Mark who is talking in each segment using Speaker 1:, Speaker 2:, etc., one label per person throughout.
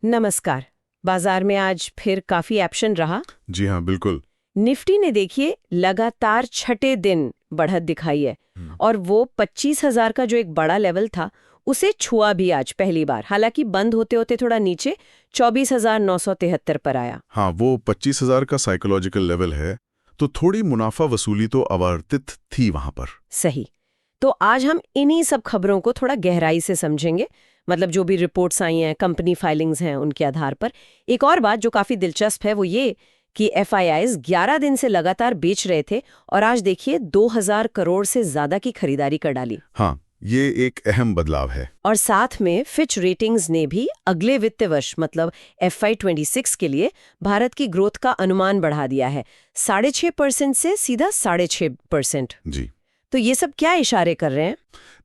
Speaker 1: नमस्कार। बाजार में आज फिर काफी एक्शन रहा।
Speaker 2: जी हाँ, बिल्कुल।
Speaker 1: निफ्टी ने देखिए लगातार छठे दिन बढ़त दिखाई है और वो 25,000 का जो एक बड़ा लेवल था उसे छुआ भी आज पहली बार। हालांकि बंद होते होते थोड़ा नीचे 24,973 पर आया।
Speaker 2: हाँ, वो 25,000 का साइकोलॉजिकल लेवल है, तो थोड़ी मुनाफा वसूली तो आवर्तित थी वहां पर।
Speaker 1: सही। तो आज हम इन्हीं सब खबरों को थोड़ा गहराई से समझेंगे, मतलब जो भी रिपोर्ट्स आई हैं, कंपनी फाइलिंग्स हैं, उनके आधार पर। एक और बात जो काफी दिलचस्प है वो ये कि एफआईआईज 11 दिन से लगातार बेच रहे थे और आज देखिए 2,000 करोड़ से ज्यादा की खरीदारी कर डाली।
Speaker 2: हाँ, ये एक अहम बदलाव है।
Speaker 1: और साथ में फिच रेटिंग्स ने भी अगले वित्त वर्ष मतलब FY26 के लिए भारत की ग्रोथ का अनुमान बढ़ा दिया है, 6.5% से सीधा 6.5%।
Speaker 2: जी,
Speaker 1: तो ये सब क्या इशारे कर रहे हैं?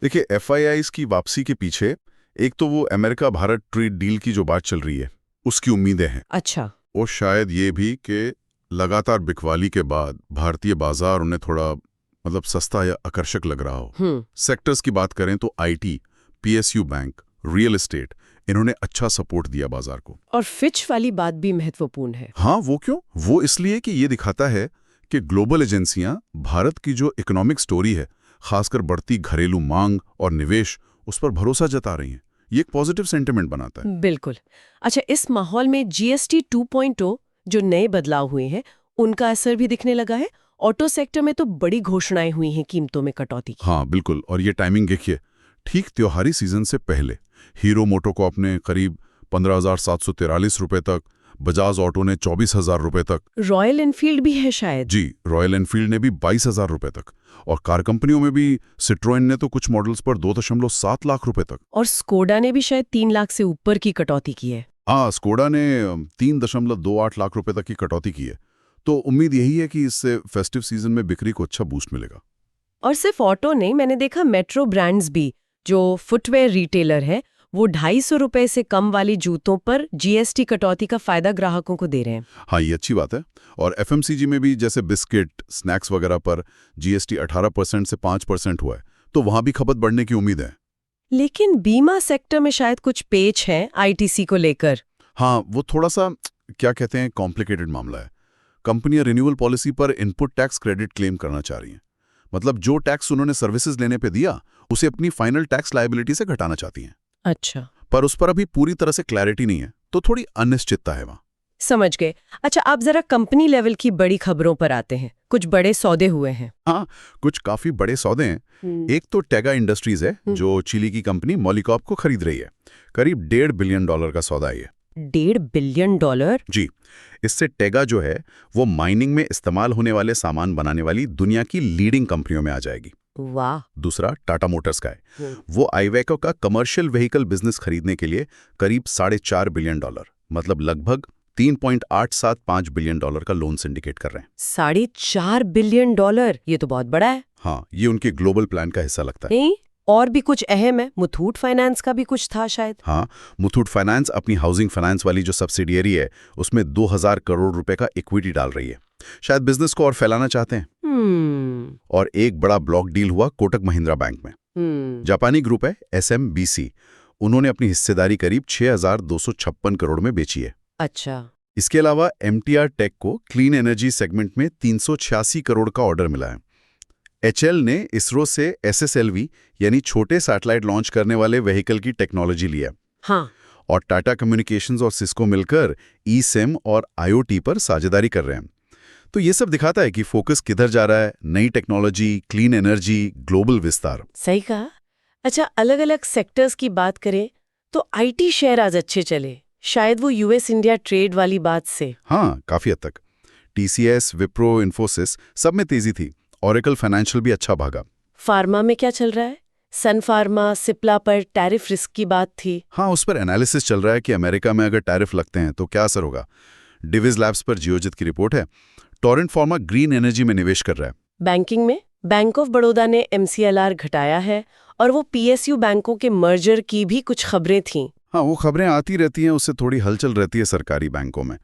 Speaker 2: देखिए, एफआईआईज की वापसी के पीछे एक तो वो अमेरिका भारत ट्रेड डील की जो बात चल रही है उसकी उम्मीदें हैं।
Speaker 1: अच्छा।
Speaker 2: और शायद ये भी कि लगातार बिकवाली के बाद भारतीय बाजार उन्हें थोड़ा सस्ता या आकर्षक लग रहा हो। सेक्टर्स की बात करें तो IT, PSU bank, real estate, इन्होंने अच्छा सपोर्ट दिया बाजार को।
Speaker 1: और फिच वाली बात भी महत्वपूर्ण है।
Speaker 2: हाँ, वो क्यों? वो इसलिए कि ये दिखाता है कि ग्लोबल एजेंसियां भारत की जो इकोनॉमिक स्टोरी है, खासकर बढ़ती घरेलू मांग और निवेश, उस पर भरोसा जता रही हैं। ये एक पॉजिटिव सेंटिमेंट बनाता है।
Speaker 1: बिल्कुल। अच्छा, इस माहौल में GST 2.0 जो नए बदलाव हुए हैं उनका असर भी दिखने लगा है। ऑटो सेक्टर में तो बड़ी घोषणाएं हुई हैं कीमतों में कटौती की।
Speaker 2: हाँ, बिल्कुल। और ये टाइमिंग देखिए, ठीक त्योहारी सीजन से पहले हीरो मोटो को अपने करीब 15,743 रुपए तक, बजाज ऑटो ने 24,000 रुपए तक,
Speaker 1: रॉयल एनफील्ड भी है शायद।
Speaker 2: जी, रॉयल एनफील्ड ने भी 22,000 रुपए तक, और कार कंपनियों में भी सिट्रोएन ने तो कुछ मॉडल्स पर 2.7 लाख रुपए तक।
Speaker 1: और स्कोडा ने भी शायद 3 लाख से ऊपर की कटौती की है।
Speaker 2: हाँ, स्कोडा ने 3.28 लाख रुपए तक की कटौती की है। तो उम्मीद यही है कि इससे फेस्टिव सीजन में बिक्री को अच्छा बूस्ट मिलेगा।
Speaker 1: और सिर्फ ऑटो नहीं, मैंने देखा मेट्रो ब्रांड्स भी, जो फुटवेयर रिटेलर है, वो 250 रुपए से कम वाली जूतों पर GST कटौती का फायदा ग्राहकों को दे रहे हैं।
Speaker 2: हाँ, ये अच्छी बात है। और FMCG में भी जैसे बिस्किट, स्नैक्स वगैरह पर GST 18% से 5% हुआ है, तो वहां भी खपत बढ़ने की उम्मीद है।
Speaker 1: लेकिन बीमा सेक्टर में शायद कुछ पेच हैं ITC को लेकर।
Speaker 2: हाँ, वो थोड़ा सा क्या कहते हैं, कॉम्प्लिकेटेड मामला है। कंपनियां रिन्यूअल पॉलिसी पर इनपुट टैक्स क्रेडिट क्लेम करना चाह रही हैं। मतलब जो टैक्स उन्होंने सर्विसेज लेने पे दिया उसे अपनी फाइनल टैक्स लायबिलिटी से घटाना चाहती हैं।
Speaker 1: अच्छा।
Speaker 2: पर उस पर अभी पूरी तरह से क्लैरिटी नहीं है, तो थोड़ी अनिश्चितता है वहां।
Speaker 1: समझ गए। अच्छा, आप जरा कंपनी लेवल की बड़ी खबरों पर आते हैं। कुछ बड़े सौदे हुए हैं।
Speaker 2: हाँ, कुछ काफी बड़े सौदे हैं। एक तो टेगा इंडस्ट्रीज है, जो चिली की कंपनी मॉलिकॉप को खरीद रही है। करीब $1.5 बिलियन का सौदा है ये।
Speaker 1: $1.5 बिलियन?
Speaker 2: जी, इससे टेगा जो है वो माइनिंग में इस्तेमाल होने वाले सामान बनाने वाली दुनिया की लीडिंग कंपनियों में आ जाएगी।
Speaker 1: वाह।
Speaker 2: दूसरा टाटा मोटर्स का है। वो आईवेको का कमर्शियल व्हीकल बिजनेस खरीदने के लिए करीब $4.5 बिलियन, मतलब लगभग $3.875 बिलियन का लोन सिंडिकेट कर रहे हैं।
Speaker 1: $4.5 बिलियन? ये तो बहुत बड़ा है।
Speaker 2: हाँ, ये उनके ग्लोबल प्लान का हिस्सा लगता है।
Speaker 1: नहीं, और भी कुछ अहम है। मुथूट फाइनेंस का भी कुछ था शायद।
Speaker 2: हाँ, मुथूट फाइनेंस अपनी हाउसिंग फाइनेंस वाली जो सब्सिडियरी है उसमें 2,000 करोड़ रुपए का इक्विटी डाल रही है। शायद बिजनेस को और फैलाना चाहते हैं। और एक बड़ा ब्लॉक डील हुआ कोटक महिंद्रा बैंक में। जापानी ग्रुप है SMBC, उन्होंने अपनी हिस्सेदारी करीब 6,256 करोड़ में बेची है।
Speaker 1: अच्छा।
Speaker 2: इसके अलावा MTR टेक को क्लीन एनर्जी सेगमेंट में 386 करोड़ का ऑर्डर मिला है। HL ने इसरो से SSLV यानी छोटे सैटेलाइट लॉन्च करने वाले व्हीकल की टेक्नोलॉजी लिया।
Speaker 1: हाँ।
Speaker 2: और टाटा कम्युनिकेशंस और सिस्को मिलकर eSIM और IoT पर साझेदारी कर रहे हैं। तो ये सब दिखाता है कि फोकस किधर जा रहा है, नई टेक्नोलॉजी, क्लीन एनर्जी, ग्लोबल विस्तार।
Speaker 1: सही कहा। अच्छा, अलग अलग सेक्टर्स की बात करें तो IT शेयर आज अच्छे चले, शायद वो US इंडिया ट्रेड वाली बात से।
Speaker 2: हाँ, काफी हद तक। TCS, विप्रो, इन्फोसिस सब में तेजी थी। ओरेकल फाइनेंशियल भी अच्छा भागा।
Speaker 1: फार्मा में क्या चल रहा है? सन फार्मा, सिप्ला पर टैरिफ रिस्क की बात थी।
Speaker 2: हाँ, उस पर एनालिसिस चल रहा है कि अमेरिका में अगर टैरिफ लगते हैं तो क्या असर होगा। डिविज लैब्स पर जियोजित की रिपोर्ट है। टोरेंट फार्मा ग्रीन एनर्जी में निवेश कर रहा है।
Speaker 1: बैंकिंग में बैंक ऑफ बड़ौदा ने MCLR घटाया है और वो PSU बैंकों के मर्जर की भी कुछ खबरें थीं।
Speaker 2: हाँ, वो खबरें आती रहती हैं, उससे थोड़ी हलचल रहती है सरकारी बैंकों में।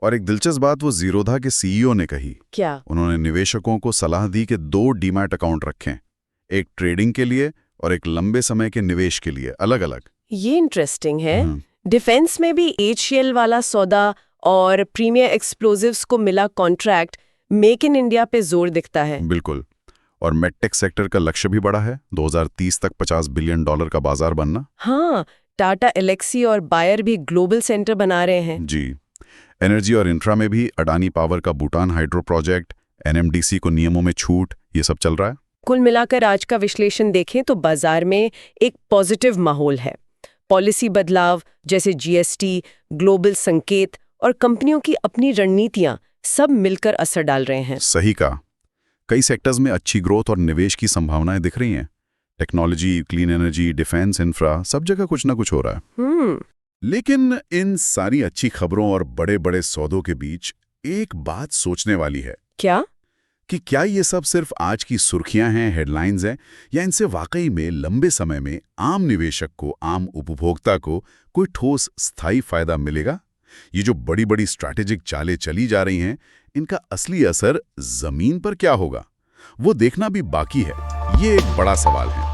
Speaker 2: और एक दिलचस्प बात वो जीरोधा के CEO ने कही।
Speaker 1: क्या?
Speaker 2: उन्होंने निवेशकों को सलाह दी कि 2 डीमैट अकाउंट रखें, एक ट्रेडिंग के लिए और एक लंबे समय के निवेश के लिए, अलग अलग।
Speaker 1: ये इंटरेस्टिंग है। डिफेंस में भी HCL वाला सौदा और प्रीमियर एक्सप्लोजिव्स को मिला कॉन्ट्रैक्ट मेक इन इंडिया पे जोर दिखता है।
Speaker 2: बिल्कुल। और मेडटेक सेक्टर का लक्ष्य भी बड़ा है, 2030 तक $50 बिलियन का बाजार बनना।
Speaker 1: हाँ, टाटा एलेक्सी और बायर भी ग्लोबल सेंटर बना रहे हैं।
Speaker 2: जी। एनर्जी और इंफ्रा में भी अडानी पावर का भूटान हाइड्रो प्रोजेक्ट, NMDC को नियमों में छूट, ये सब चल रहा है।
Speaker 1: कुल मिलाकर आज का विश्लेषण देखें तो बाजार में एक पॉजिटिव माहौल है। पॉलिसी बदलाव जैसे GST, ग्लोबल संकेत और कंपनियों की अपनी रणनीतियां सब मिलकर असर डाल रहे हैं।
Speaker 2: सही कहा। कई सेक्टर्स में अच्छी ग्रोथ और निवेश की संभावनाएं दिख रही हैं। Technology, clean energy, defence, infra, सब जगह कुछ ना कुछ हो रहा है। लेकिन इन सारी अच्छी खबरों और बड़े-बड़े सौदों के बीच एक बात सोचने वाली है।
Speaker 1: क्या?
Speaker 2: कि क्या ये सब सिर्फ आज की सुर्खियां हैं, हेडलाइंस हैं, या इनसे वाकई में लंबे समय में आम निवेशक को, आम उपभोक्ता को कोई ठोस स्थायी फायदा मिलेगा? ये जो बड़ी-बड़ी स्ट्रैटेजिक चालें चली जा रही हैं, इनका असली असर जमीन पर क्या होगा? वो देखना भी बाकी है। ये एक बड़ा सवाल है।